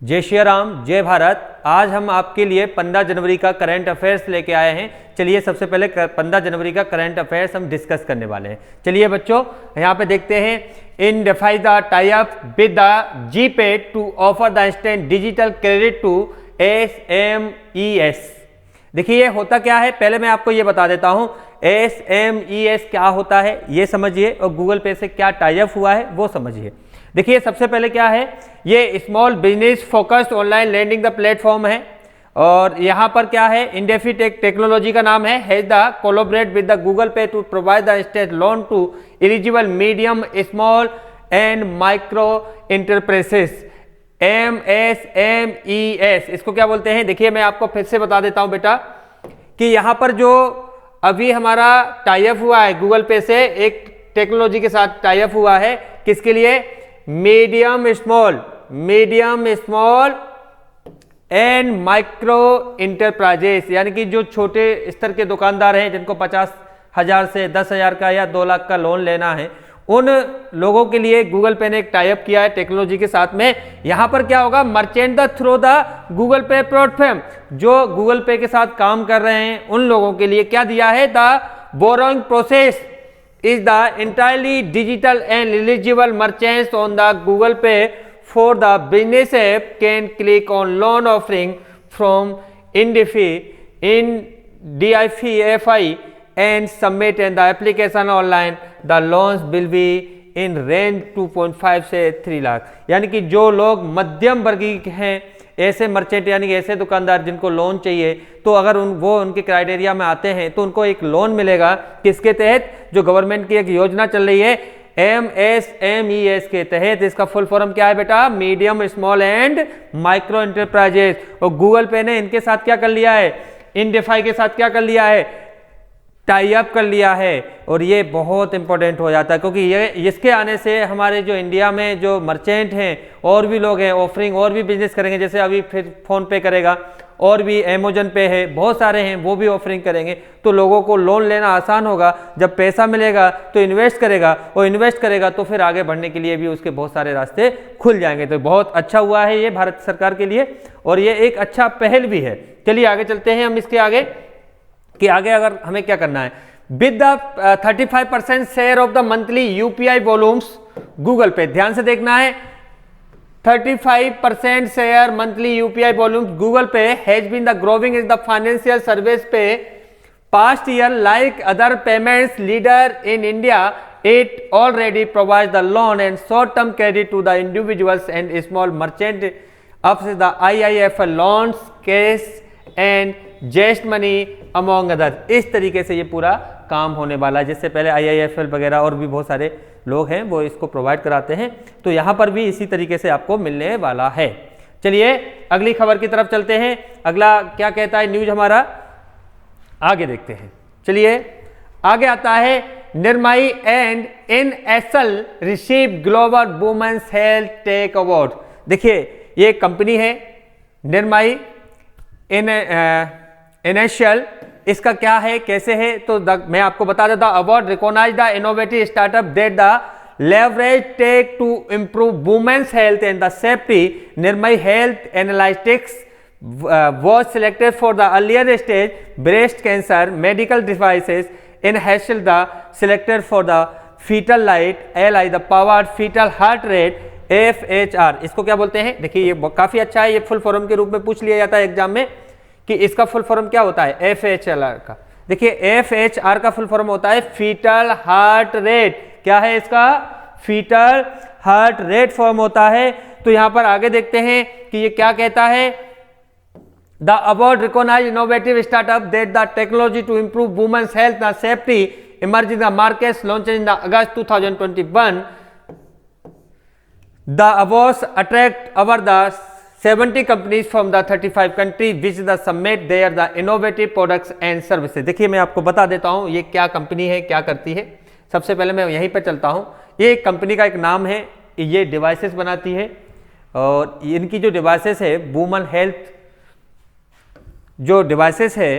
जय श्री राम, जय भारत। आज हम आपके लिए 15 जनवरी का करंट अफेयर्स लेके आए हैं। चलिए सबसे पहले 15 जनवरी का करंट अफेयर्स हम डिस्कस करने वाले हैं। चलिए बच्चों, यहाँ पे देखते हैं। In defies the tie up with the GPay to offer the instant digital credit to SMES। देखिए ये होता क्या है, पहले मैं आपको ये बता देता हूँ। SMES क्या होता है ये समझिए, और गूगल पे से क्या टाई अप हुआ है वो समझिए। देखिए सबसे पहले क्या है, ये small business focused online lending the platform है। और यहाँ पर क्या है, इंडेफी टेक्नोलॉजी का नाम है। Has the collaborate with the Google Pay to provide the instant loan to eligible medium small and micro enterprises. MSMES इसको क्या बोलते हैं। देखिए मैं आपको फिर से बता देता हूँ बेटा, कि यहाँ पर जो अभी हमारा टाई अप हुआ है गूगल पे से, एक टेक्नोलॉजी के साथ टाई अप हुआ है। किसके लिए? Medium small and micro enterprises, यानी कि जो छोटे स्तर के दुकानदार हैं जिनको 50,000 से 10,000 का या 2 लाख का लोन लेना है, उन लोगों के लिए गूगल पे ने एक टाई अप किया है टेक्नोलॉजी के साथ में। यहां पर क्या होगा, merchant the through the Google पे प्लेटफॉर्म, जो गूगल पे के साथ काम कर रहे हैं उन लोगों के लिए क्या दिया है, the borrowing process is the entirely digital and eligible merchants on the Google Pay for the business app can click on loan offering from DIFI and submit and the application online. The loans will be in range 2.5 से 3 लाख। यानी कि जो लोग मध्यम वर्गीय हैं, ऐसे merchant यानी कि ऐसे दुकानदार जिनको लोन चाहिए, तो अगर वो उनके क्राइटेरिया में आते हैं तो उनको एक लोन मिलेगा। किसके तहत? जो गवर्नमेंट की एक योजना चल रही है MSMES के तहत। इसका फुल फॉर्म क्या है बेटा? Medium small and micro enterprises. और गूगल पे ने इनके साथ क्या कर लिया है, इंडेफाई के साथ क्या कर लिया है, टाई अप कर लिया है। और ये बहुत इंपॉर्टेंट हो जाता है, क्योंकि ये इसके आने से हमारे जो इंडिया में जो मर्चेंट हैं और भी लोग हैं, ऑफरिंग और भी बिजनेस करेंगे। जैसे अभी फिर फोन पे करेगा, और भी अमेजन पे है, बहुत सारे हैं, वो भी ऑफरिंग करेंगे। तो लोगों को लोन लेना आसान होगा। जब पैसा मिलेगा तो इन्वेस्ट करेगा, और इन्वेस्ट करेगा तो फिर आगे बढ़ने के लिए भी उसके बहुत सारे रास्ते खुल जाएंगे। तो बहुत अच्छा हुआ है ये भारत सरकार के लिए, और ये एक अच्छा पहल भी है। चलिए आगे चलते हैं हम इसके आगे, कि आगे अगर हमें क्या करना है। With the 35% share of the monthly UPI volumes Google Pay, ध्यान से देखना है, 35% share monthly UPI volumes Google Pay has been the growing in the financial service पे past year. Like other payments leader in India, it already provide the loan and short term credit to the individuals and small merchant up the IIFL loans, cash and zest money among other. इस तरीके से ये पूरा काम होने वाला है। जिससे पहले IIFL वगैरह और भी बहुत सारे लोग हैं वो इसको प्रोवाइड कराते हैं, तो यहाँ पर भी इसी तरीके से आपको मिलने वाला है। चलिए अगली खबर की तरफ चलते हैं। अगला क्या कहता है न्यूज हमारा, आगे देखते हैं। चलिए आगे आता है, Niramai and NSL receive global women's health tech award. देखिए ये कंपनी है निर्माई NSL, इसका क्या है, कैसे है, तो मैं आपको बता देता हूं। Award recognise the innovative startup that the leverage tech to improve women's health and the safety. Nirmay health analytics was selected for the earlier stage breast cancer medical devices. NSL the selected for the fetal light LI the powered fetal heart rate FHR। इसको क्या बोलते हैं? देखिए ये काफी अच्छा है, ये फुल फॉर्म के रूप में पूछ लिया जाता है एग्जाम में, कि इसका फुल फॉर्म क्या होता है, FHR का। देखिए FHR का फुल फॉर्म होता है फीटल हार्ट रेट। क्या है इसका? फीटल हार्ट रेट फॉर्म होता है। तो यहां पर आगे देखते हैं कि ये क्या कहता है। The award recognise innovative startup that the technology to improve women's health and safety emerge in the markets launch in the August 2021। The awards attract over the 70 companies from the 35 countries which the submit their the innovative products and services। देखिए मैं आपको बता देता हूँ ये क्या company है, क्या करती है। सबसे पहले मैं यहीं पर चलता हूँ। ये कंपनी का एक नाम है, ये डिवाइसेस बनाती है, और इनकी जो डिवाइसेस है वुमन हेल्थ जो डिवाइसेस है,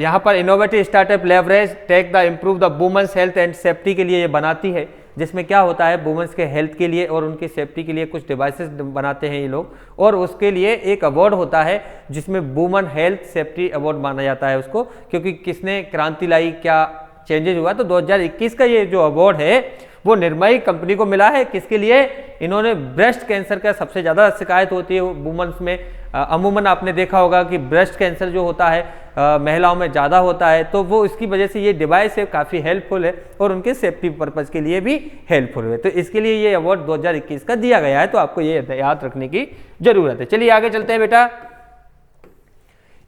यहाँ पर innovative startup leverage tech the improve the women's health and safety के लिए ये बनाती है। जिसमें क्या होता है वुमेन्स के हेल्थ के लिए और उनकी सेफ्टी के लिए कुछ डिवाइसेस बनाते हैं ये लोग, और उसके लिए एक अवार्ड होता है जिसमें वुमेन हेल्थ सेफ्टी अवार्ड माना जाता है उसको, क्योंकि किसने क्रांति लाई, क्या चेंजेज हुआ। तो 2021 का ये जो अवार्ड है वो निर्मयी कंपनी को मिला है। किसके लिए? इन्होंने ब्रेस्ट कैंसर का सबसे ज़्यादा शिकायत होती है वुमेन्स में, अमूमन आपने देखा होगा कि ब्रेस्ट कैंसर जो होता है महिलाओं में ज़्यादा होता है, तो वो इसकी वजह से ये डिवाइस है काफ़ी हेल्पफुल है और उनके सेफ्टी पर्पज़ के लिए भी हेल्पफुल है। तो इसके लिए ये अवार्ड 2021 का दिया गया है, तो आपको ये याद रखने की जरूरत है। चलिए आगे चलते हैं बेटा,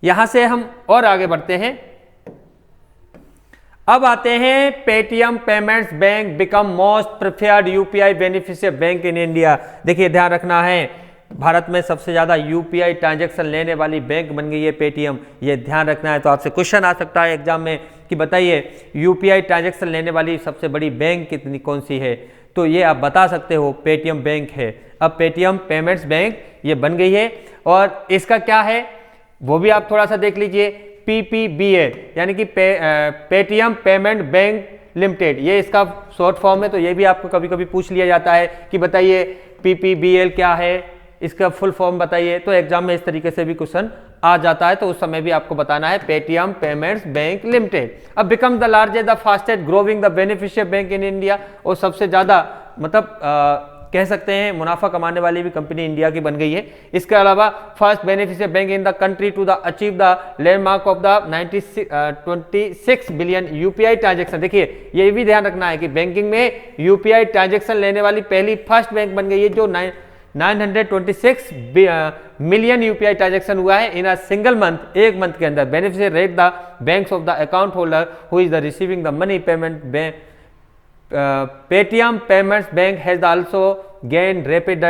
यहां से हम और आगे बढ़ते हैं। अब आते हैं Paytm payments bank become most preferred UPI beneficiary bank in India. देखिए ध्यान रखना है, भारत में सबसे ज्यादा यूपीआई ट्रांजैक्शन लेने वाली बैंक बन गई है पेटीएम, ये ध्यान रखना है। तो आपसे क्वेश्चन आ सकता है एग्जाम में कि बताइए यूपीआई ट्रांजैक्शन लेने वाली सबसे बड़ी बैंक कितनी कौन सी है, तो ये आप बता सकते हो पेटीएम बैंक है। अब पेटीएम पेमेंट्स बैंक ये बन गई है और इसका क्या है वो भी आप थोड़ा सा देख लीजिए, PPBL यानी कि पेटीएम पेमेंट बैंक लिमिटेड, ये इसका शॉर्ट फॉर्म है। तो ये भी आपको कभी कभी पूछ लिया जाता है कि बताइए PPBL क्या है, इसका फुल फॉर्म बताइए। तो एग्जाम में इस तरीके से भी क्वेश्चन आ जाता है, तो उस समय भी आपको बताना है पेटीएम पेमेंट्स बैंक लिमिटेड। अब become the largest the fastest growing the beneficiary bank in India, और सबसे ज्यादा मतलब कह सकते हैं मुनाफा कमाने वाली भी कंपनी इंडिया की बन गई है। इसके अलावा first beneficiary bank in the country to the achieve the landmark of the 26 billion UPI transaction. देखिए ये भी ध्यान रखना है कि बैंकिंग में यूपीआई ट्रांजैक्शन लेने वाली पहली फर्स्ट बैंक बन गई है जो 926 मिलियन यूपीआई ट्रांजैक्शन हुआ है इन अ सिंगल मंथ, एक मंथ के अंदर। Beneficiary rate the banks of the account holder who is the receiving the money payment bank. Paytm Payments Bank has also gained rapid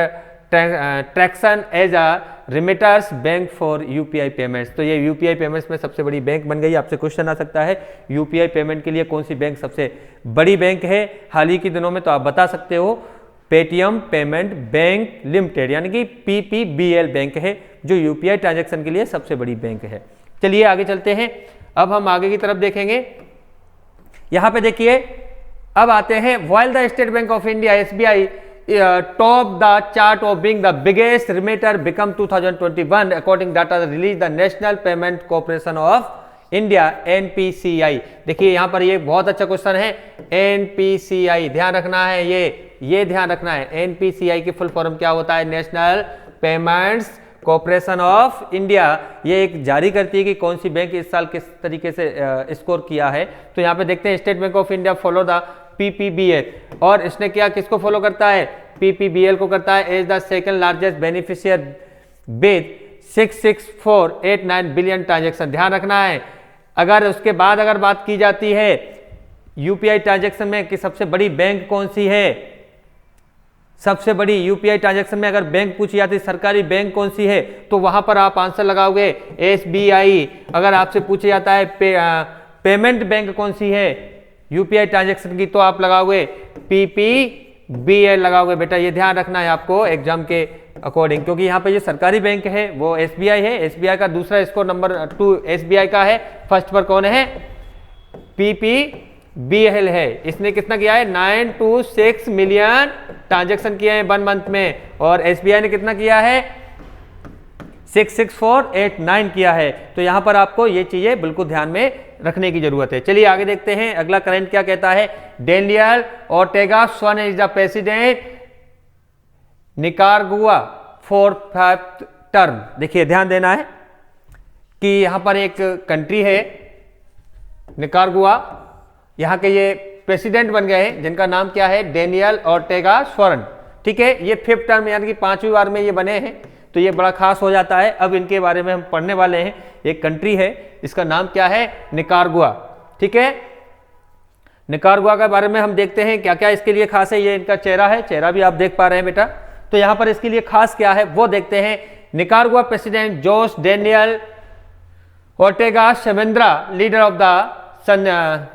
traction as a remitters bank for UPI payments। तो ये UPI payments में सबसे बड़ी bank बन गई। आपसे question आ सकता है UPI पेमेंट के लिए कौन सी बैंक सबसे बड़ी बैंक है हाल ही के दिनों में, तो आप बता सकते हो पेटीएम पेमेंट बैंक लिमिटेड यानी कि PPBL बैंक है जो यूपीआई ट्रांजैक्शन के लिए सबसे बड़ी बैंक है। चलिए आगे चलते हैं, अब हम आगे की तरफ देखेंगे। यहां पे देखिए अब आते हैं, while the state bank of India SBI top the chart of being the biggest remitter become 2021 according data release the national payment corporation of India NPCI। देखिए यहां पर ये बहुत अच्छा क्वेश्चन है, NPCI ध्यान रखना है, ये ध्यान रखना है। NPCI की फुल फॉर्म क्या होता है? National payments corporation of India. ये एक जारी करती है कि कौन सी बैंक इस साल किस तरीके से स्कोर किया है। तो यहाँ पे देखते हैं state bank of India follow the PPBL, और इसने क्या किसको फॉलो करता है? PPBL को करता है as the second largest beneficiary with 66489 billion transaction. ध्यान रखना है, अगर उसके बाद अगर बात की जाती है यूपीआई ट्रांजेक्शन में कि सबसे बड़ी बैंक कौन सी है, सबसे बड़ी यूपीआई ट्रांजैक्शन में अगर बैंक पूछी जाती है सरकारी बैंक कौन सी है, तो वहां पर आप आंसर लगाओगे SBI। अगर आपसे पूछा जाता है पेमेंट बैंक कौन सी है यूपीआई ट्रांजैक्शन की, तो आप लगाओगे PPBL लगाओगे। बेटा ये ध्यान रखना है आपको एग्जाम के अकॉर्डिंग, क्योंकि यहाँ पे ये सरकारी बैंक है वो SBI है। SBI का दूसरा स्कोर नंबर 2 SBI का है, फर्स्ट पर कौन है? PPBL है। इसने कितना किया है? 926 मिलियन ट्रांजैक्शन किए हैं 1 मंथ में, और SBI ने कितना किया है? 66489 किया है। तो यहां पर आपको ये चीजें बिल्कुल ध्यान में रखने की जरूरत है। चलिए आगे देखते हैं, अगला करंट क्या कहता है? Daniel Ortega Swan is the president Nicaragua for 5th term. देखिए ध्यान देना है कि यहां पर एक कंट्री है निकारागुआ, यहां के ये प्रेसिडेंट बन गए हैं जिनका नाम क्या है? डेनियल ओर्टेगा स्वान। ठीक है, ये 5th टर्म यानी कि 5वीं बार में ये बने हैं, तो ये बड़ा खास हो जाता है। अब इनके बारे में हम पढ़ने वाले हैं। एक कंट्री है, इसका नाम क्या है? निकारागुआ। ठीक है, निकारागुआ के बारे में हम देखते हैं क्या क्या इसके लिए खास है। ये इनका चेहरा है, चेहरा भी आप देख पा रहे हैं बेटा। तो यहां पर इसके लिए खास क्या है वो देखते हैं। Nicaragua president Jose Daniel Ortega Saavedra, leader of the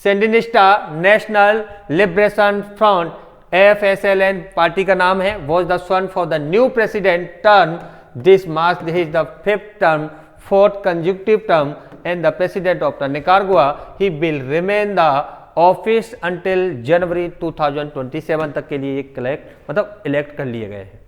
Sandinista national liberation front FSLN party का नाम है, was the sworn for the new president turn this marks his the 5th term, 4th consecutive term and the president of the Nicaragua. He will remain the office until January 2027 तक के लिए elect कर लिए गए हैं।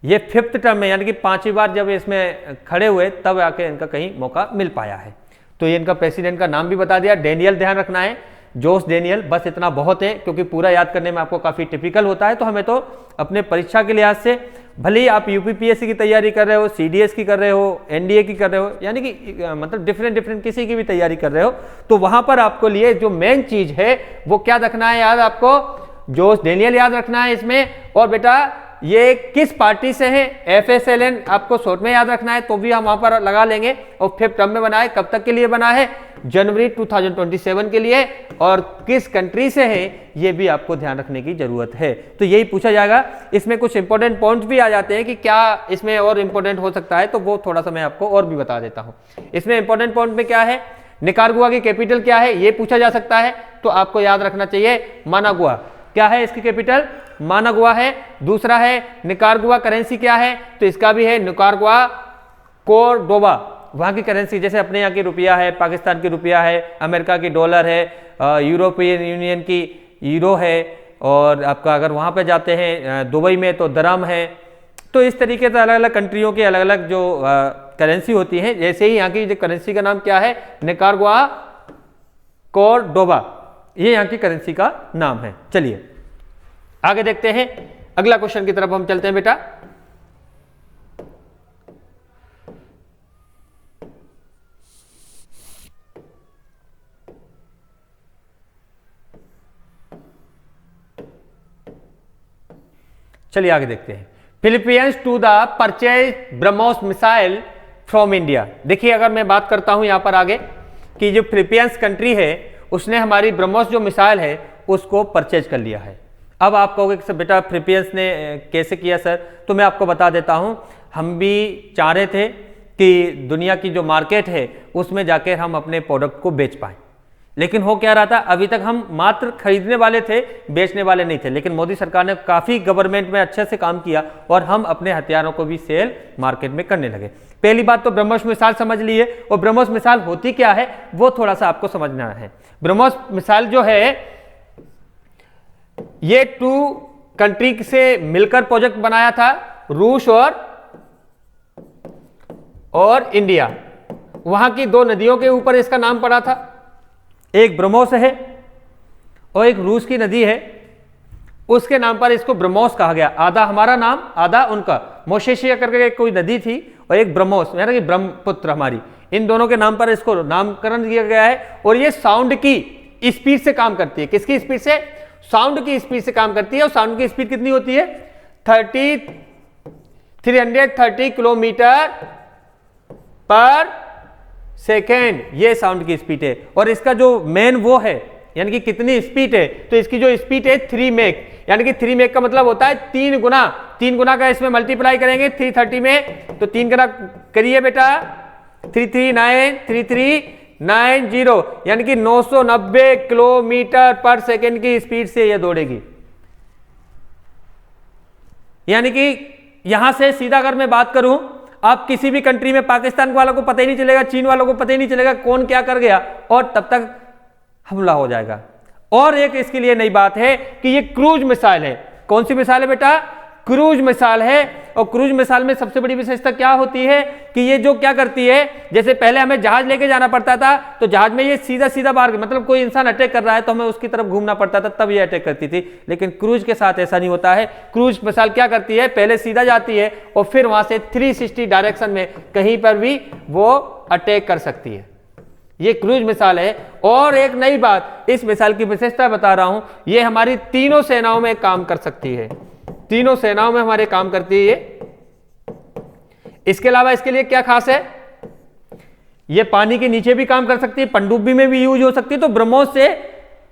ये 5th term में, यानी कि 5वीं बार जब इसमें खड़े हुए तब आके इनका कहीं मौका मिल पाया है। तो ये इनका प्रेसिडेंट का नाम भी बता दिया, डेनियल ध्यान रखना है, जोस डेनियल, बस इतना बहुत है, क्योंकि पूरा याद करने में आपको काफ़ी टिपिकल होता है। तो हमें तो अपने परीक्षा के लिहाज से, भले ही आप यूपीपीएससी की तैयारी कर रहे हो, सीडीएस की कर रहे हो, एनडीए की कर रहे हो, यानी कि मतलब डिफरेंट किसी की भी तैयारी कर रहे हो, तो वहां पर आपको लिए जो मेन चीज है वो क्या रखना है याद, आपको जोस डेनियल याद रखना है इसमें। और बेटा ये किस पार्टी से है, FSLN आपको शॉर्ट में याद रखना है, तो भी हम वहां पर लगा लेंगे। और 5th टर्म में बना है, कब तक के लिए बना है, जनवरी 2027 के लिए, और किस कंट्री से है ये भी आपको ध्यान रखने की जरूरत है। तो यही पूछा जाएगा। इसमें कुछ इंपॉर्टेंट पॉइंट्स भी आ जाते हैं कि क्या इसमें और इंपॉर्टेंट हो सकता है, तो वो थोड़ा सा मैं आपको और भी बता देता हूं। इसमें इंपॉर्टेंट पॉइंट में क्या है, निकारागुआ की कैपिटल क्या है, ये पूछा जा सकता है, तो आपको याद रखना चाहिए मानागुआ। क्या है इसकी कैपिटल, मानागुआ है। दूसरा है निकारागुआ करेंसी क्या है, तो इसका भी है निकारागुआ कोर्डोबा, वहां की करेंसी, जैसे अपने यहाँ की रुपया है, पाकिस्तान की रुपया है, अमेरिका की डॉलर है, यूरोपियन यूनियन की यूरो है, और आपका अगर वहां पे जाते हैं दुबई में तो दरम है। तो इस तरीके से अलग अलग कंट्रियों की अलग अलग जो करेंसी होती है, जैसे ही यहाँ की जो करेंसी का नाम क्या है, निकारागुआ कोर्डोबा, ये यहाँ की करेंसी का नाम है। चलिए आगे देखते हैं, अगला क्वेश्चन की तरफ हम चलते हैं बेटा। चलिए आगे देखते हैं, Philippines to the purchase BrahMos missile from India. देखिए अगर मैं बात करता हूं यहां पर आगे कि जो फिलीपींस कंट्री है उसने हमारी ब्रह्मोस जो मिसाइल है उसको परचेज कर लिया है। अब आप कहोगे कि बेटा फिलीपींस ने कैसे किया सर, तो मैं आपको बता देता हूं। हम भी चाह रहे थे कि दुनिया की जो मार्केट है उसमें जाकर हम अपने प्रोडक्ट को बेच पाएं, लेकिन हो क्या रहा था, अभी तक हम मात्र खरीदने वाले थे, बेचने वाले नहीं थे। लेकिन मोदी सरकार ने काफ़ी गवर्नमेंट में अच्छे से काम किया और हम अपने हथियारों को भी सेल मार्केट में करने लगे। पहली बात तो ब्रह्मोस मिसाइल समझ लिए, और ब्रह्मोस मिसाइल होती क्या है वो थोड़ा सा आपको समझना है। ब्रह्मोस मिसाइल जो है ये 2 कंट्री से मिलकर प्रोजेक्ट बनाया था, रूस और इंडिया। वहां की 2 नदियों के ऊपर इसका नाम पड़ा था, एक ब्रह्मोस है और एक रूस की नदी है, उसके नाम पर इसको ब्रह्मोस कहा गया। आधा हमारा नाम आधा उनका, मोशेशिया करके कोई नदी थी और एक ब्रह्मोस यानी कि ब्रह्मपुत्र हमारी, इन दोनों के नाम पर इसको नामकरण किया गया है। और ये साउंड की स्पीड से काम करती है, किसकी स्पीड से, साउंड की स्पीड से काम करती है। और साउंड की स्पीड कितनी होती है, 330 किलोमीटर पर सेकेंड, ये साउंड की स्पीड है। और इसका जो मेन वो है यानी कि कितनी स्पीड है, तो इसकी जो स्पीड है 3 मैक, यानी कि 3 मैक का मतलब होता है 3 गुना। 3 गुना का इसमें मल्टीप्लाई करेंगे 330 में, तो 3 गुना करिए बेटा, 3390 यानी कि 990 किलोमीटर पर सेकेंड की स्पीड से यह दौड़ेगी। यानी कि यहां से सीधा अगर मैं बात करूं, आप किसी भी कंट्री में पाकिस्तान वालों को पता ही नहीं चलेगा, चीन वालों को पता ही नहीं चलेगा कौन क्या कर गया, और तब तक हमला हो जाएगा। और एक इसके लिए नई बात है कि ये क्रूज मिसाइल है। कौन सी मिसाइल है बेटा, क्रूज मिसाइल है। और क्रूज मिसाइल में सबसे बड़ी विशेषता क्या होती है कि ये जो क्या करती है, जैसे पहले हमें जहाज लेके जाना पड़ता था, तो जहाज में ये सीधा सीधा बाहर, मतलब कोई इंसान अटैक कर रहा है तो हमें उसकी तरफ घूमना पड़ता था, तब ये अटैक करती थी। लेकिन क्रूज के साथ ऐसा नहीं होता है। क्रूज मिसाइल क्या करती है, पहले सीधा जाती है और फिर वहां से 360 डायरेक्शन में कहीं पर भी वो अटैक कर सकती है। ये क्रूज मिसाइल है। और एक नई बात, इस मिसाइल की विशेषता बता रहा हूं, ये हमारी तीनों सेनाओं में काम कर सकती है, तीनों सेनाओं में हमारे काम करती है ये। इसके अलावा इसके लिए क्या खास है, ये पानी के नीचे भी काम कर सकती है, पनडुब्बी में भी यूज हो सकती है। तो ब्रह्मोस से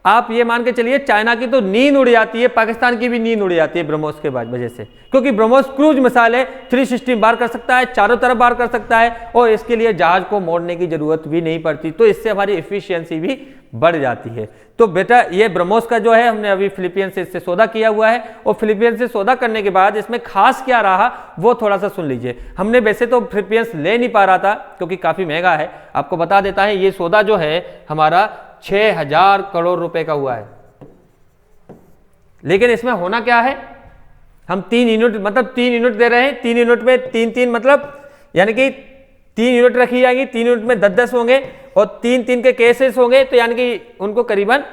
आप ये मान के चलिए चाइना की तो नींद उड़ जाती है, पाकिस्तान की भी नींद उड़ जाती है ब्रह्मोस के वजह से, क्योंकि ब्रह्मोस क्रूज मिसाइल है, 360 बार कर सकता है, चारों तरफ बार कर सकता है, और इसके लिए जहाज को मोड़ने की जरूरत भी नहीं पड़ती। तो इससे हमारी एफिशिएंसी भी बढ़ जाती है। तो बेटा ये ब्रह्मोस का जो है हमने अभी फिलीपींस से इससे सौदा किया हुआ है, और फिलीपींस से सौदा करने के बाद इसमें खास क्या रहा वो थोड़ा सा सुन लीजिए। हमने वैसे तो फिलीपींस ले नहीं पा रहा था क्योंकि काफ़ी महंगा है, आपको बता देता है ये सौदा जो है हमारा 6,000 करोड़ रुपए का हुआ है। लेकिन इसमें होना क्या है, हम 3 यूनिट मतलब 3 यूनिट दे रहे हैं, 3 यूनिट में 3-3 मतलब यानी कि 3 यूनिट रखी जाएंगी, 3 यूनिट में 10-10 होंगे और 3-3 के केसेस होंगे, तो यानी कि उनको करीबन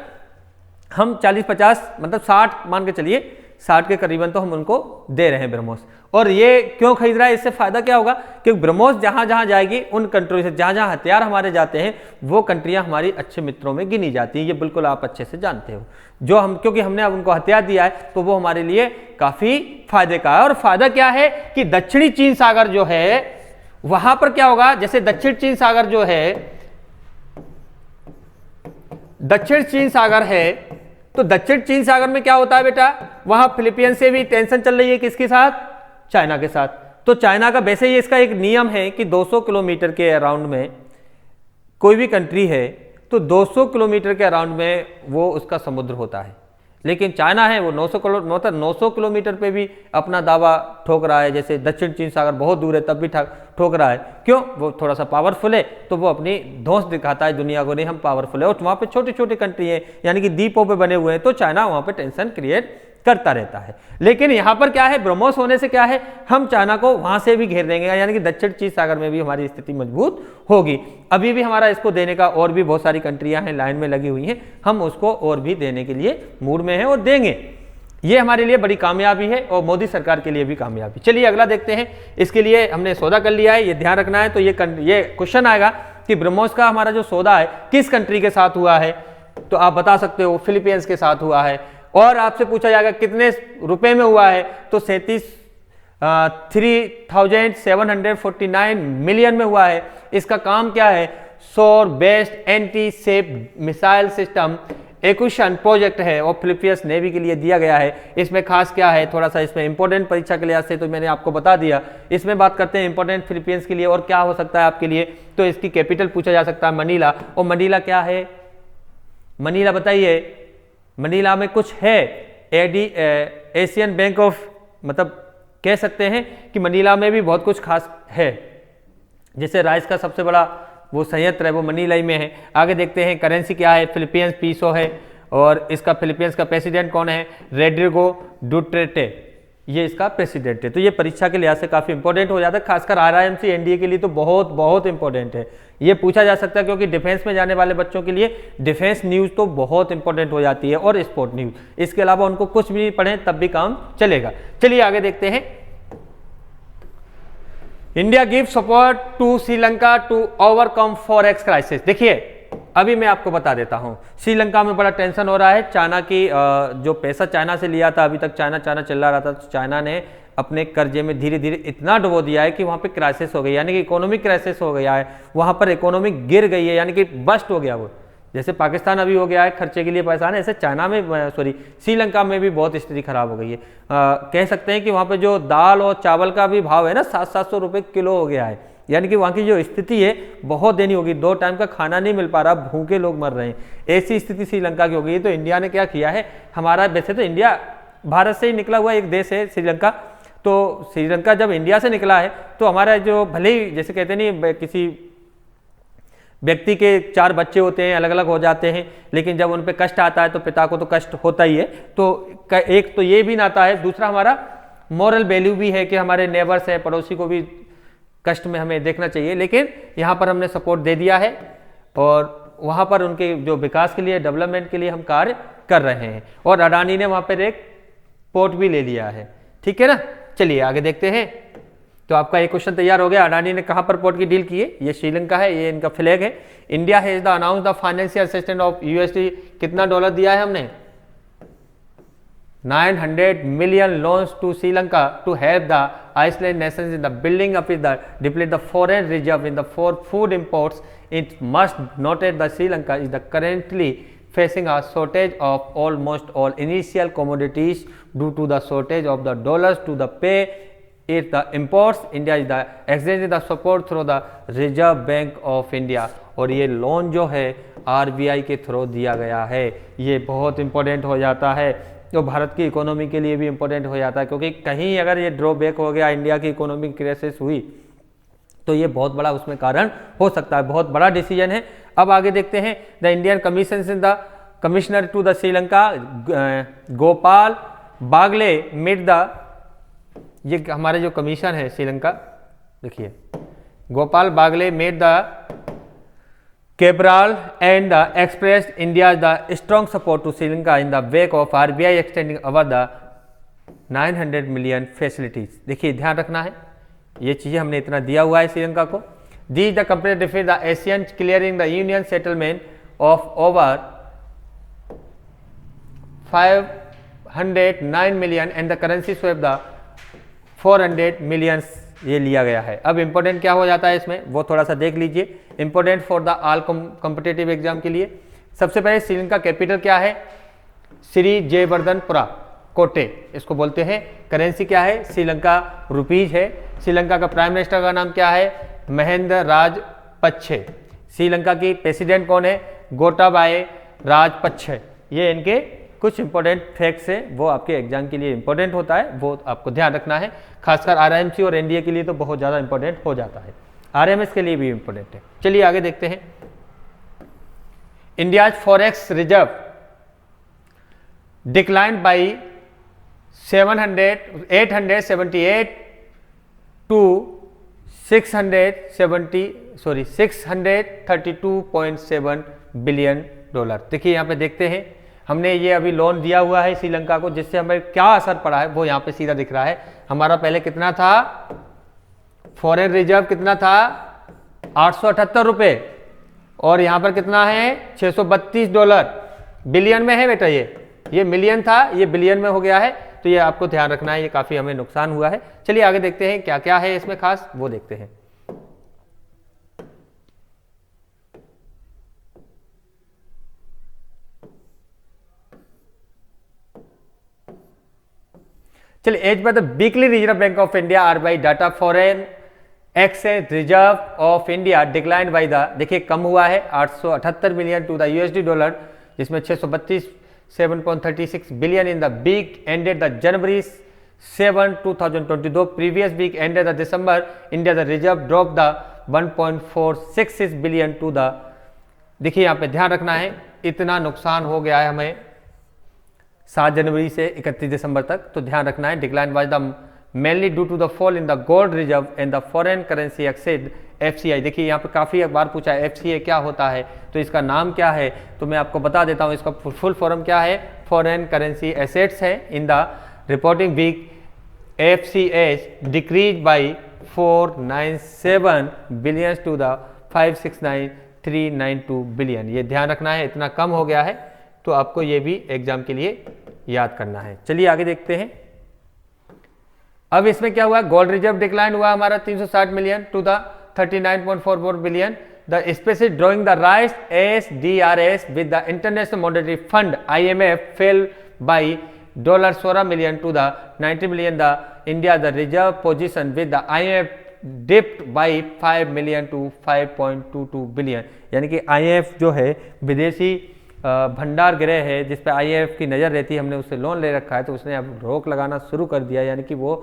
हम 40-50 मतलब 60 मान के चलिए, 60 के करीबन तो हम उनको दे रहे हैं ब्रह्मोस। और ये क्यों खरीद रहा है, इससे फायदा क्या होगा, क्योंकि ब्रह्मोस जहां जहां जाएगी उन कंट्री से जहां जहां हथियार हमारे जाते हैं वो कंट्रियां हमारी अच्छे मित्रों में गिनी जाती हैं। ये बिल्कुल आप अच्छे से जानते हो, जो हम क्योंकि हमने अब उनको हथियार दिया है तो वो हमारे लिए काफी फायदे का है। और फायदा क्या है कि दक्षिणी चीन सागर जो है वहां पर क्या होगा, जैसे दक्षिण चीन सागर जो है, दक्षिण चीन सागर है, तो दक्षिण चीन सागर में क्या होता है बेटा, वहां फिलीपींस से भी टेंशन चल रही है, किसके साथ, चाइना के साथ। तो चाइना का वैसे ही इसका एक नियम है कि 200 किलोमीटर के अराउंड में कोई भी कंट्री है तो 200 किलोमीटर के अराउंड में वो उसका समुद्र होता है। लेकिन चाइना है वो 900 किलोमीटर पे भी अपना दावा ठोक रहा है। जैसे दक्षिण चीन सागर बहुत दूर है तब भी ठोक रहा है, क्यों, वो थोड़ा सा पावरफुल है तो वो अपनी धौंस दिखाता है दुनिया को, नहीं हम पावरफुल है। और वहाँ पे छोटी छोटी कंट्री है यानी कि द्वीपों पे बने हुए हैं, तो चाइना वहाँ पे टेंशन क्रिएट करता रहता है। लेकिन यहाँ पर क्या है, ब्रह्मोस होने से क्या है, हम चाइना को वहां से भी घेर देंगे, यानी कि दक्षिण चीन सागर में भी हमारी स्थिति मजबूत होगी। अभी भी हमारा इसको देने का और भी बहुत सारी कंट्रियां हैं लाइन में लगी हुई हैं, हम उसको और भी देने के लिए मूड में हैं और देंगे। ये हमारे लिए बड़ी कामयाबी है और मोदी सरकार के लिए भी कामयाबी। चलिए अगला देखते हैं। इसके लिए हमने सौदा कर लिया है, ये ध्यान रखना है। तो ये क्वेश्चन आएगा कि ब्रह्मोस का हमारा जो सौदा है किस कंट्री के साथ हुआ है, तो आप बता सकते हो फिलीपींस के साथ हुआ है। और आपसे पूछा जाएगा कितने रुपए में हुआ है, तो 3749 मिलियन में हुआ है। इसका काम क्या है, शोर बेस्ड एंटी सेप मिसाइल सिस्टम एक्विजिशन प्रोजेक्ट है और फिलीपींस नेवी के लिए दिया गया है। इसमें खास क्या है, थोड़ा सा इसमें इंपॉर्टेंट परीक्षा के लिहाज से तो मैंने आपको बता दिया। इसमें बात करते हैं इंपॉर्टेंट फिलीपींस के लिए और क्या हो सकता है आपके लिए, तो इसकी कैपिटल पूछा जा सकता है मनीला। और मनीला क्या है, मनीला बताइए, मनीला में कुछ है एशियन बैंक ऑफ, मतलब कह सकते हैं कि मनीला में भी बहुत कुछ खास है। जैसे राइस का सबसे बड़ा वो संयंत्र है वो मनीला ही में है। आगे देखते हैं करेंसी क्या है, फिलीपींस पीसो है और इसका फिलीपींस का प्रेसिडेंट कौन है, रोड्रिगो डुटेर्टे, ये इसका प्रेसिडेंट है। तो ये परीक्षा के लिहाज से काफी इंपॉर्टेंट हो जाता है, खासकर RIMC एनडीए के लिए तो बहुत बहुत इंपॉर्टेंट है। ये पूछा जा सकता है क्योंकि डिफेंस में जाने वाले बच्चों के लिए डिफेंस न्यूज तो बहुत इंपॉर्टेंट हो जाती है और स्पोर्ट न्यूज। इसके अलावा उनको कुछ भी पढ़ें तब भी काम चलेगा। चलिए आगे देखते हैं। India give support to Sri Lanka to overcome forex crisis. देखिए अभी मैं आपको बता देता हूं, श्रीलंका में बड़ा टेंशन हो रहा है। चाइना की जो पैसा चाइना से लिया था, अभी तक चाइना चला रहा था, तो चाइना ने अपने कर्जे में धीरे धीरे इतना डुबो दिया है कि वहां पे क्राइसिस हो गई, यानी कि इकोनॉमिक क्राइसिस हो गया है। वहां पर इकोनॉमी गिर गई है, यानी कि बस्ट हो गया वो। जैसे पाकिस्तान अभी हो गया है खर्चे के लिए पैसा है, ऐसे चाइना में श्रीलंका में भी बहुत स्थिति खराब हो गई है। कह सकते हैं कि वहाँ पे जो दाल और चावल का भी भाव है ना 700-700 रुपये किलो हो गया है, यानी कि वहाँ की जो स्थिति है बहुत देनी होगी। 2 टाइम का खाना नहीं मिल पा रहा, भूखे लोग मर रहे हैं, ऐसी स्थिति श्रीलंका की हो गई है। तो इंडिया ने क्या किया है, हमारा वैसे तो इंडिया भारत से ही निकला हुआ एक देश है श्रीलंका, तो श्रीलंका जब इंडिया से निकला है तो हमारा जो भले ही जैसे कहते नहीं किसी व्यक्ति के 4 बच्चे होते हैं अलग अलग हो जाते हैं, लेकिन जब उन पे कष्ट आता है तो पिता को तो कष्ट होता ही है। तो एक तो ये भी नाता है, दूसरा हमारा मॉरल वैल्यू भी है कि हमारे नेबर्स हैं, पड़ोसी को भी कष्ट में हमें देखना चाहिए। लेकिन यहाँ पर हमने सपोर्ट दे दिया है और वहाँ पर उनके जो विकास के लिए, डेवलपमेंट के लिए हम कार्य कर रहे हैं। और अडानी ने वहाँ पर एक पोर्ट भी ले लिया है, ठीक है ना। चलिए आगे देखते हैं। तो आपका एक क्वेश्चन तैयार हो गया, अडानी ने कहां पर पोर्ट की डील की है, ये श्रीलंका है, ये इनका फ्लैग है। India has the announce the financial assistance of USD, कितना डॉलर दिया है हमने, 900 million loans to Sri Lanka to help the island nations in the building up the deplete the foreign reserve in the for food imports. It must noted the Sri Lanka is the currently facing a shortage of almost all initial commodities due to the shortage of the dollars to the pay it the imports. India is the exchanging the support through the Reserve Bank of India। और ये loan जो है RBI के through दिया गया है, ये बहुत इंपॉर्टेंट हो जाता है। तो भारत की इकोनॉमी के लिए भी इंपॉर्टेंट हो जाता है, क्योंकि कहीं अगर ये ड्रॉबैक हो गया, इंडिया की इकोनॉमिक क्राइसिस हुई, तो ये बहुत बड़ा उसमें कारण हो सकता है। बहुत बड़ा डिसीजन है अब आगे देखते हैं the Indian commissioner to the Sri Lanka Gopal Baglay made the, ये हमारे जो कमीशन है श्रीलंका, देखिए Gopal Baglay made the Cabral and expressed India's the strong support to Sri Lanka in the wake of RBI extending over the 900 million facilities। देखिए ध्यान रखना है, ये चीज़ें हमने इतना दिया हुआ है श्रीलंका को। These the company defeat the Asian clearing the union settlement of over 509 million and the currency swap the 400 millions, ये लिया गया है। अब इंपॉर्टेंट क्या हो जाता है इसमें, वो थोड़ा सा देख लीजिए। Important for the all competitive exam के लिए सबसे पहले श्रीलंका कैपिटल क्या है, श्री जयवर्धनपुरा कोटे इसको बोलते हैं। करेंसी क्या है, श्रीलंका रुपीज है। श्रीलंका का प्राइम मिनिस्टर का नाम क्या है, महेंद्र राजपक्षे। श्रीलंका की प्रेसिडेंट कौन है, गोटाबाय राजपक्षे। ये इनके कुछ इंपॉर्टेंट फैक्ट्स हैं, वो आपके एग्जाम के लिए इंपॉर्टेंट होता है, वो आपको ध्यान रखना है। खासकर आरएमसी और एनडीए के लिए तो बहुत ज़्यादा इंपॉर्टेंट हो जाता है, आरएमएस के लिए भी इंपॉर्टेंट है। चलिए आगे देखते हैं। India's forex reserve decline by 878 to 632.7 billion dollar. देखिए यहाँ पे देखते हैं, हमने ये अभी लोन दिया हुआ है श्रीलंका को, जिससे हमें क्या असर पड़ा है वो यहाँ पे सीधा दिख रहा है। हमारा पहले कितना था, फॉरेन रिजर्व कितना था, 878 रुपए, और यहाँ पर कितना है, 632 डॉलर। बिलियन में है बेटा, ये मिलियन था, ये बिलियन में हो गया है, तो ये आपको ध्यान रखना है, ये काफी हमें नुकसान हुआ है। चलिए आगे देखते हैं क्या क्या है इसमें खास, वो देखते हैं। चलिए, as per the weekly reserve bank of India RBI data foreign exchange reserve of India decline by the, देखिए कम हुआ है 878 million to the USD dollar, जिसमें 632.36 billion in the week ended the January 7, 2022। Previous week ended the December, India the reserve drop the 1.466 billion to the, देखिए यहाँ पे ध्यान रखना है, इतना नुकसान हो गया है हमें 7 जनवरी से 31 दिसंबर तक, तो ध्यान रखना है। Decline was the mainly due to the fall in the gold reserve and the foreign currency exchange FCI. देखिए यहाँ पे काफी बार पूछा है एफसीआई क्या होता है, तो इसका नाम क्या है, तो मैं आपको बता देता हूँ, इसका फुल फॉर्म क्या है, फॉरेन करेंसी एसेट्स है। In the reporting week FCH decrease by 497 billion to the 569,392 billion. ये ध्यान रखना है, इतना कम हो गया है, तो आपको ये भी एग्जाम के लिए याद करना है। चलिए आगे देखते हैं। अब इसमें क्या हुआ, गोल्ड रिजर्व डिक्लाइन हुआ हमारा 360 million to the 39.44 billion. The specific drawing the right SDRS with the international monetary fund IMF fell by $16 million to the 90 million. The India the reserve position with the IMF dipped by 5 million to 5.22 billion. यानी कि IMF जो है विदेशी भंडार गृह है, जिस पे IMF की नज़र रहती है, हमने उससे लोन ले रखा है, तो उसने अब रोक लगाना शुरू कर दिया, यानी कि वो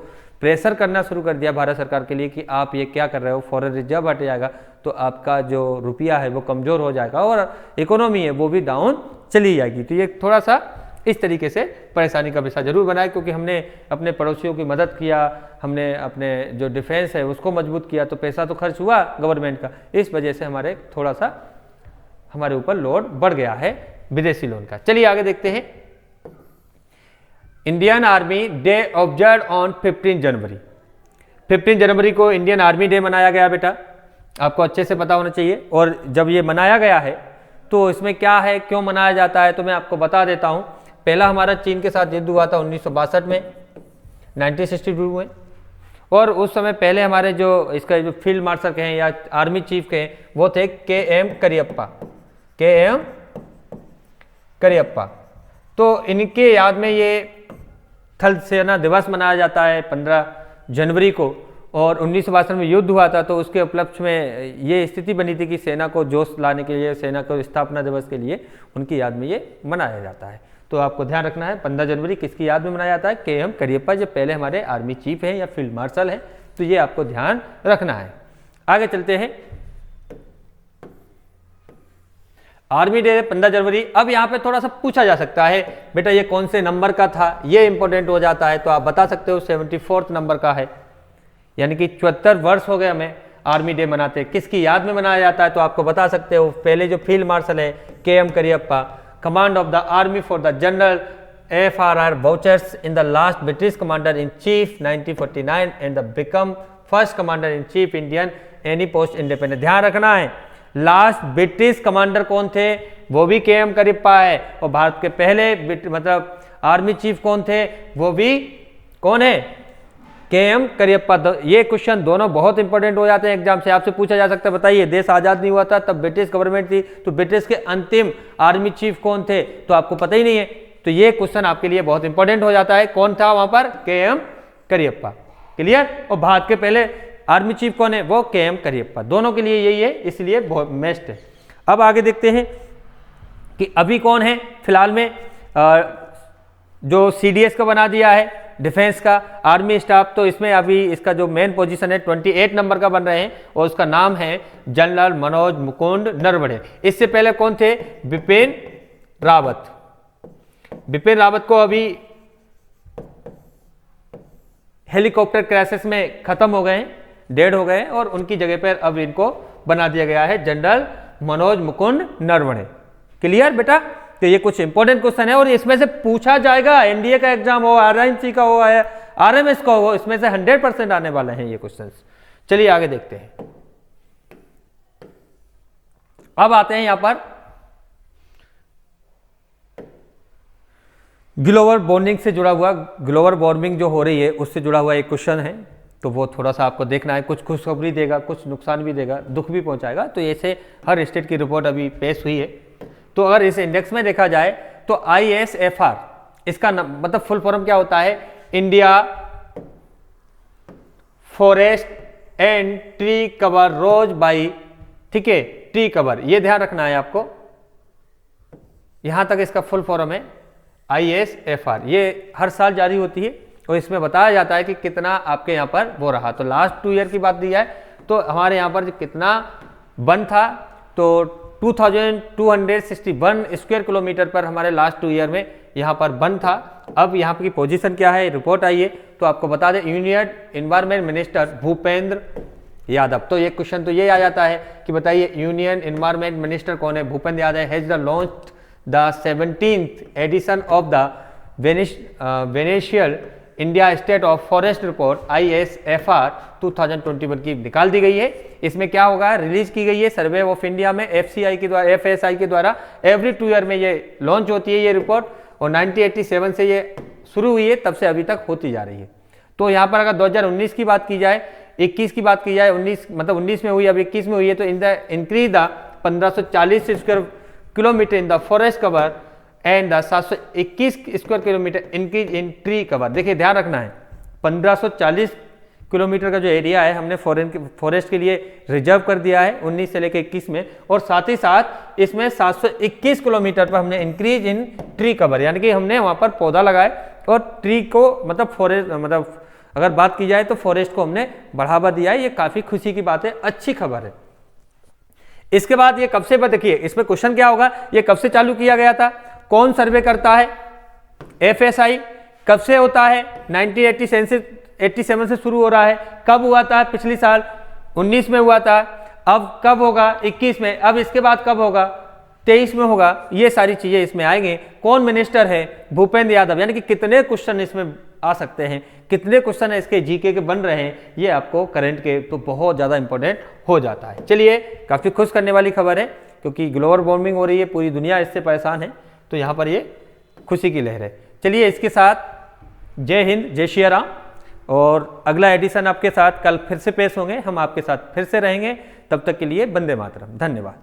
प्रेशर करना शुरू कर दिया भारत सरकार के लिए कि आप ये क्या कर रहे हो, फॉरेन रिजर्व हट जाएगा तो आपका जो रुपया है वो कमज़ोर हो जाएगा और इकोनॉमी है वो भी डाउन चली जाएगी। तो ये थोड़ा सा इस तरीके से परेशानी का विषय जरूर बना है, क्योंकि हमने अपने पड़ोसियों की मदद किया, हमने अपने जो डिफेंस है उसको मजबूत किया, तो पैसा तो खर्च हुआ गवर्नमेंट का, इस वजह से हमारे थोड़ा सा हमारे ऊपर लोड बढ़ गया है विदेशी लोन का। चलिए आगे देखते हैं। Indian army day observe on 15 जनवरी। 15 जनवरी को इंडियन आर्मी डे मनाया गया बेटा, आपको अच्छे से पता होना चाहिए। और जब ये मनाया गया है तो इसमें क्या है, क्यों मनाया जाता है, तो मैं आपको बता देता हूं। पहला हमारा चीन के साथ युद्ध हुआ था 1962 में, 1962 में, और उस समय पहले हमारे जो इसका जो फील्ड मार्शल कहें या आर्मी चीफ कहें वो थे KM करियप्पा। तो इनके याद में ये थल सेना दिवस मनाया जाता है 15 जनवरी को, और 1962 में युद्ध हुआ था, तो उसके उपलक्ष्य में ये स्थिति बनी थी कि सेना को जोश लाने के लिए, सेना को स्थापना दिवस के लिए उनकी याद में ये मनाया जाता है। तो आपको ध्यान रखना है 15 जनवरी किसकी याद में मनाया जाता है, KM करियप्पा, जो पहले हमारे आर्मी चीफ हैं या फील्ड मार्शल हैं, तो ये आपको ध्यान रखना है। आगे चलते हैं। आर्मी डे 15 जनवरी। अब यहाँ पे थोड़ा सा पूछा जा सकता है बेटा ये कौन से नंबर का था, ये इंपॉर्टेंट हो जाता है, तो आप बता सकते हो 74 नंबर का है, यानी कि 74 वर्ष हो गए हमें आर्मी डे मनाते। किसकी याद में मनाया जाता है तो आपको बता सकते हो, पहले जो फील्ड मार्शल है KM Cariappa, command of the army for the general FRR Bouchers in the last British commander in chief 1949 and the become first commander in chief Indian any post independent। ध्यान रखना है लास्ट ब्रिटिश कमांडर कौन थे, वो भी KM Cariappa है, और भारत के पहले मतलब आर्मी चीफ कौन थे, वो भी कौन है, KM करियप्पा। ये क्वेश्चन दोनों बहुत इंपॉर्टेंट हो जाते हैं एग्जाम से, आपसे पूछा जा सकता है बताइए देश आजाद नहीं हुआ था तब ब्रिटिश गवर्नमेंट थी, तो ब्रिटिश के अंतिम आर्मी चीफ कौन थे, तो आपको पता ही नहीं है, तो ये क्वेश्चन आपके लिए बहुत इंपॉर्टेंट हो जाता है, कौन था वहां पर, KM करियप्पा। क्लियर। और भारत के पहले आर्मी चीफ कौन है, वो KM करियप्पा। दोनों के लिए यही है, इसलिए बहुत बेस्ट है। अब आगे देखते हैं कि अभी कौन है फिलहाल में जो CDS का बना दिया है डिफेंस का आर्मी स्टाफ, तो इसमें अभी इसका जो मेन पोजीशन है 28 नंबर का बन रहे हैं, और उसका नाम है जनरल मनोज मुकुंद नरवणे। इससे पहले कौन थे, बिपिन रावत। बिपिन रावत को अभी हेलीकॉप्टर क्रैशेस में खत्म हो गए, डेड हो गए, और उनकी जगह पर अब इनको बना दिया गया है जनरल मनोज मुकुंद नरवणे। क्लियर बेटा। तो ये कुछ इंपॉर्टेंट क्वेश्चन है और इसमें से पूछा जाएगा, NDA का एग्जाम हो, RIMC का हो, RMS का हो, इसमें से 100% आने वाले हैं ये क्वेश्चंस। चलिए आगे देखते हैं। अब आते हैं यहां पर ग्लोबल वार्मिंग से जुड़ा हुआ, ग्लोबल वार्मिंग जो हो रही है उससे जुड़ा हुआ एक क्वेश्चन है, तो वो थोड़ा सा आपको देखना है, कुछ खुशखबरी देगा, कुछ नुकसान भी देगा, दुख भी पहुंचाएगा। तो ऐसे हर स्टेट की रिपोर्ट अभी पेश हुई है। तो अगर इस इंडेक्स में देखा जाए तो ISFR इसका मतलब फुल फॉर्म क्या होता है, India forest and tree cover rose by, ठीक है, ट्री कवर, ये ध्यान रखना है आपको, यहां तक इसका फुल फॉर्म है ISFR। ये हर साल जारी होती है और इसमें बताया जाता है कि कितना आपके यहाँ पर वो रहा। तो लास्ट 2 ईयर की बात दी जाए तो हमारे यहाँ पर कितना वन था, तो 2261 स्क्वायर किलोमीटर पर हमारे लास्ट 2 ईयर में यहाँ पर वन था। अब यहाँ की पोजीशन क्या है, रिपोर्ट आई है, तो आपको बता दें union environment minister Bhupendra Yadav. तो ये क्वेश्चन तो ये आ जाता है कि बताइए यूनियन एनवायरमेंट मिनिस्टर कौन है, Bhupender Yadav has the launch the 17th edition of the वेनेशियल India state of forest report ISFR 2021 की निकाल दी गई है। इसमें क्या होगा, रिलीज की गई है सर्वे ऑफ इंडिया में FSI के द्वारा एवरी 2 ईयर में ये लॉन्च होती है ये रिपोर्ट, और 1987 से ये शुरू हुई है, तब से अभी तक होती जा रही है। तो यहाँ पर अगर 2019 की बात की जाए, 21 की बात की जाए, 19 में हुई, अब 21 में हुई है, तो increase the 1540 square kilometre in the forest cover and 721 square kilometre increase in tree cover. देखिए ध्यान रखना है 1540 किलोमीटर का जो एरिया है हमने फॉरेस्ट के लिए रिजर्व कर दिया है 19 से लेकर 21 में, और साथ ही साथ इसमें 721 किलोमीटर पर हमने इंक्रीज इन ट्री कवर, यानी कि हमने वहां पर पौधा लगाए और ट्री को मतलब फॉरेस्ट मतलब अगर बात की जाए तो फॉरेस्ट को हमने बढ़ावा दिया है। ये काफी खुशी की बात है, अच्छी खबर है। इसके बाद ये कब से, देखिए इसमें क्वेश्चन क्या होगा, ये कब से चालू किया गया था, कौन सर्वे करता है, FSI कब से होता है, 1987 से शुरू हो रहा है, कब हुआ था, पिछली साल 19 में हुआ था, अब कब होगा 21 में, अब इसके बाद कब होगा 23 में होगा, ये सारी चीजें इसमें आएंगे। कौन मिनिस्टर है, भूपेंद्र यादव। यानी कि कितने क्वेश्चन इसमें आ सकते हैं, कितने क्वेश्चन इसके जीके के बन रहे हैं, ये आपको करंट के तो बहुत ज़्यादा इंपॉर्टेंट हो जाता है। चलिए काफ़ी खुश करने वाली खबर है, क्योंकि ग्लोबल वार्मिंग हो रही है, पूरी दुनिया इससे परेशान है, तो यहाँ पर ये खुशी की लहर है। चलिए इसके साथ जय हिंद, जय श्री राम, और अगला एडिशन आपके साथ कल फिर से पेश होंगे, हम आपके साथ फिर से रहेंगे। तब तक के लिए वंदे मातरम, धन्यवाद।